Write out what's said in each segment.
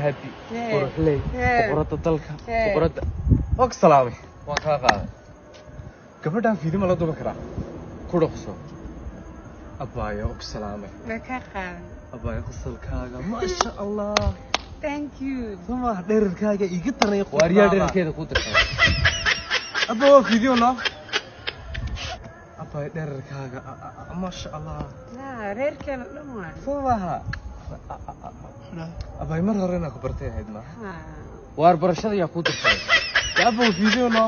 happy quruxley boqorada dalka boqorada og salaamay waan ka qaaday gabadhan fiidima la duba karaa ku dhaqso abaayo og salaamay ma ka qaaday abaayo qosolkaaga ma sha Allah thank you sama dheerkaaga iga taray qooriya dheerkeeda ku dirtay abaayo fiidiyo no abaayo dheerkaaga ma sha Allah la reerkana dhamaan sabaha abaayo mar hore inaan ku bartay ahayd ma waar barashada yaa ku dirtay abaayo fiidiyo no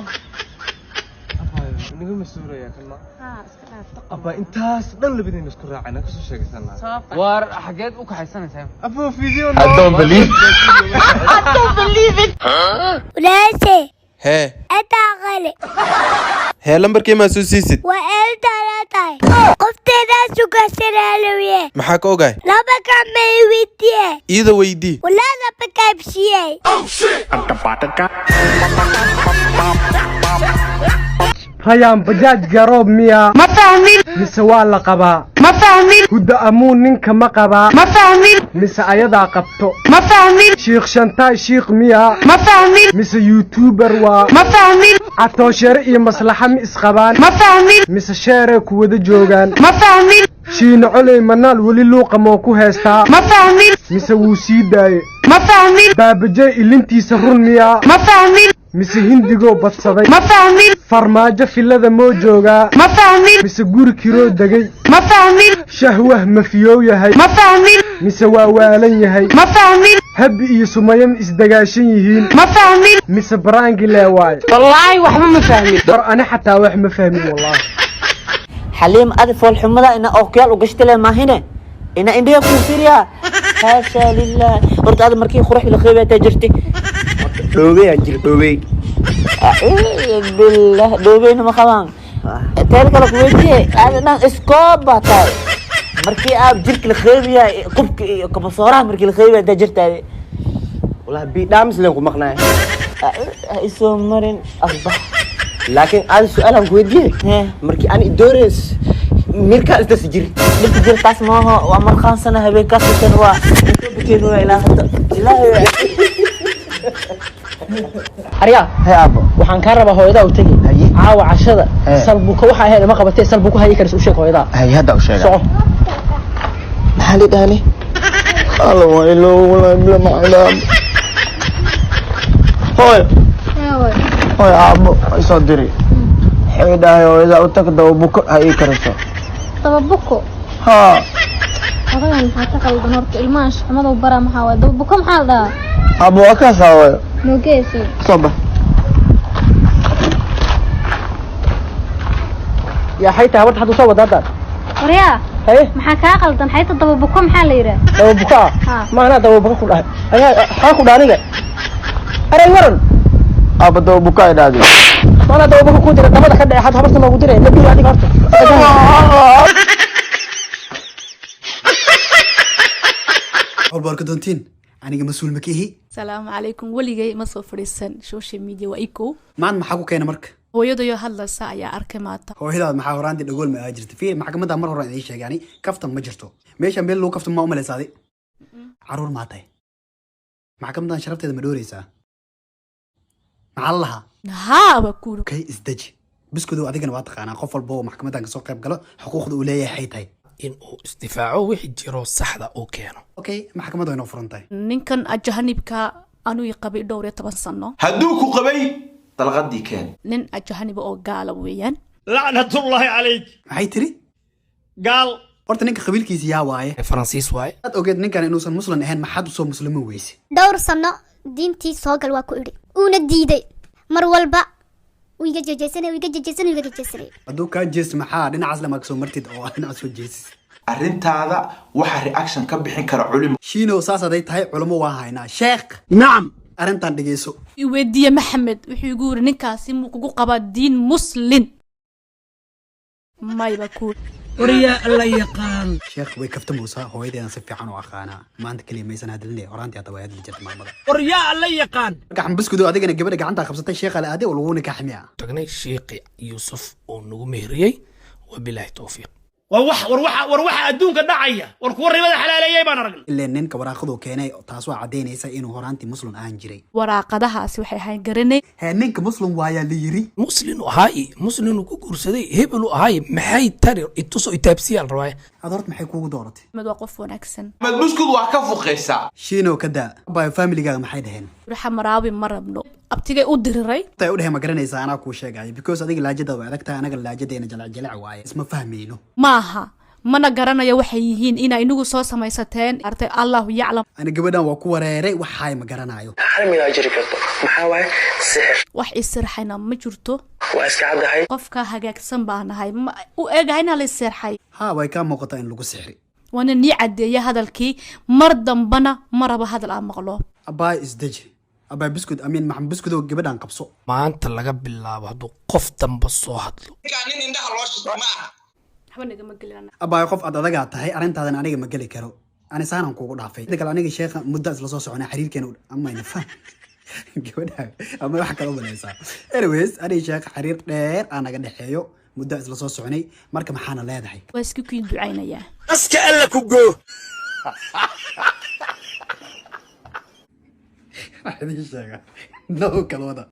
نقول مسؤولة يا كلمة. أبا أنتاس ضل بدي نسكر راعنا كسر شيء سنة. وار حاجات أوك حسنا سام. أبو فيديو. I don't believe. I don't believe it. ولاسي. هي. أنت غالي. هي لمبر كيما سوسيست. وأنت لا تاي. قفت ناس وكسر علوية. محاك أوجاي. لا بكمل ويديه. إذا ويدي. ولا لا بكمل شيء. Oh shit. أنت باتك. هيام بجاج جروب ميا ما فاهمين مسوال لقبا ما فاهمين هدا أمون نينك ما قبا ما فاهمين مس أيدا قبتو ما فاهمين شيخ شنتاي شيخ ميا ما فاهمين مس يوتيوبر ما فاهمين عطو شرعي مصلحة مسقبان ما فاهمين مس شارك ودا جوغان ما فاهمين شين علي منال ولي لوقا موكو هستا ما فاهمين مس وسيداي ما فاهمين بابجاي اللي انتي سرون ميا ما فاهمين مس هنديغو بطسداي ما فاهمين فرماجة في اللذا مو جوغا ما فاهمين مس قور كيرو دقي ما فاهمين شهوه مفيو يهي ما فاهمين مس واوالن يهي ما فاهمين هب iyo sumayam isdagaashan yihiin ما فاهمين مس برانجي لا واي والله وحما ما فاهمين بر انا حتى wax ma fahmin والله حليم أدفع الحملة إن أوكيال وقشت له ما هنا إن إنديا كونسيريا حاشا لله ورد هذا مركي خروح بالخيبة تجرتي دوبي أنجل دوبي بالله دوبي إنه ما خلان تلك الخويتي أنا إسكوب باتاي مركي أب جرك الخيبة قبك كبصورة مركي الخيبة تجرت هذه والله بيدامس لهم مقنعه اسم مرن أصبح لكن هذا سؤال هم كويديه مركي أنا دورس ميركا استسجري بتجري تاس ما هو وعمر خان سنة هبيك كسر بتينو إلى لا أريا هي أبو waxaan ka rabaa hooyada u tagi caawa cashada salbuka waxa ahayd ma qabatay salbuka hay karis u sheeg hooyada هي هذا وشيء soo محل داني الله ويلو ولا بلا معلم هوي هوي أبو يصدري حيدا هذا وتكدو بكو هاي كرسو طب ها هذا حتى قال دنورت الماش ما برا محاول بكم حالة أبو أكاس هوي نوكيسي صبح يا حيتا ورد حد soo wadaad وريا هي maxaa ka qaldan xayta daba buko maxaa la yiraahdaa daba buka ma ana daba buka ku dhahay ayaa ku dhaaniga aray waran أبو دو بكاي دادي ma ana daba buka ku diray dabada ka dhaxad habarta loogu diray nabi adiga horta أخبارك دونتين أنا مسؤول مكيهي السلام عليكم وليجي ما سو فريسن سوشيال ميديا وإيكو ما عند محاكو كينا مرك هو يدو هلا ساعة يا أركماتا هو هذا محاوران دي نقول ما أجرت فيه محكمة مرة هو عندي شيء يعني كفتم ما جرتو ماشي أمبيل لو كفتم ما أمل سادي عرور ماتي محكمة شرفت هذا مدوري سا مع الله ها بقول كي ازدج بس كده أديك أنا واثق أنا قفل بو محكمة عن سوق قبله حقوق الولاية حيتها إن استفاعه وحجرو صحدا أو كانوا أوكي محكمة ده نفرنتاي نينكن أجهنبك أنو يقبي دوري تبصنو هدوكو قبي طلقدي كان نين أجهنب أو قال ويان لعنة الله عليك هاي تري قال horta ninka qabiilkiisa yaa waaye Faransiis waaye aad ogeed ninkan inuusan muslim ahayn maxad soo muslimo weyse dhowr sano diintii soo gal waa ku iri una diiday mar walba wiiga jejeesanay hadduu kaa jees maxaa dhinacaas lama soo martid oo dhinacaas soo jeesis arrintaada waxa reaction ka bixin kara culimo shiino saas haday tahay culimo waa haynaa sheekh nacam arrintan dhageyso iweydiiye maxamed wuxuu igu yiri ninkaasi muu kugu qabaa diin muslim mayba ku وريا الله يقان شيخ وي كفت موسى هويدي انا سفي عنو اخانا ما انت كلمه ميسن هادلني اورانتي هذا وايد جت مامدا وريا الله يقان gacan biskudu adigana gabadha gacanta qabsatay sheekha la aaday oo lagu nika ximiya tagnay sheekhi Yusuf oo nagu mehriyay wabillahi tawfiiq war waxa adduunka dhacaya war kuwa ribada xalaaleeyay baan aragnay ilaa ninka waraaqadu keenay taas waa cadeynaysa inuu horaantii muslim aan jiray waraaqadahaasi waxay ahayn garanay ninka muslim waayaa la yiri muslim ahay muslim ku guursaday hebel ahay maxay tari ituso itaabsiyaal rabay adort maxay kuugu dooratay mid waa qof wanaagsan mad buskud wax ka fuqaysaa shiino kada bay family-gaaga maxay dhaheen waxa maraabi marabno abtigay u diriray tay u dhahay ma garanaysaa anaa kuu sheegay because adiga laajada waa adagtahay anaga laajadeena jalac waaye isma fahmayno maaha mana garanayo waxay yihiin inay inagu soo samaysateen artay allahu yaclam ana gabadhan waa ku wareeray waxay ma garanayo xarmiga jiri karto maxaa waaye sixir wax isirxayna ma jirto waa iska cadahay qofka hagaagsan baan ahay u eegayna la isirxay ha way ka muuqataa in lagu sixri wana nii cadeeya hadalkii mar dambana maraba hadal aan maqlo abay isdaji abay biskud amiin maxamed biskud oo gabadhan qabso maanta laga bilaabo haduu qof damba soo hadlo nin indhaha loo shito maaha abay qof ad adagaa tahay arintaadan aniga ma geli karo ani saanan kuugu dhaafay dadka aniga sheekha muddo isla soo soconay xiriirkeena ama ina faham gabadha ama wax kale malaysaa anyways ani sheekha xiriir dheer aan naga dhaxeeyo muddo isla soo soconay marka maxaana leedahay waa isku kiin ducaynaya aska alla ku go waxaan sheegaa no kala wada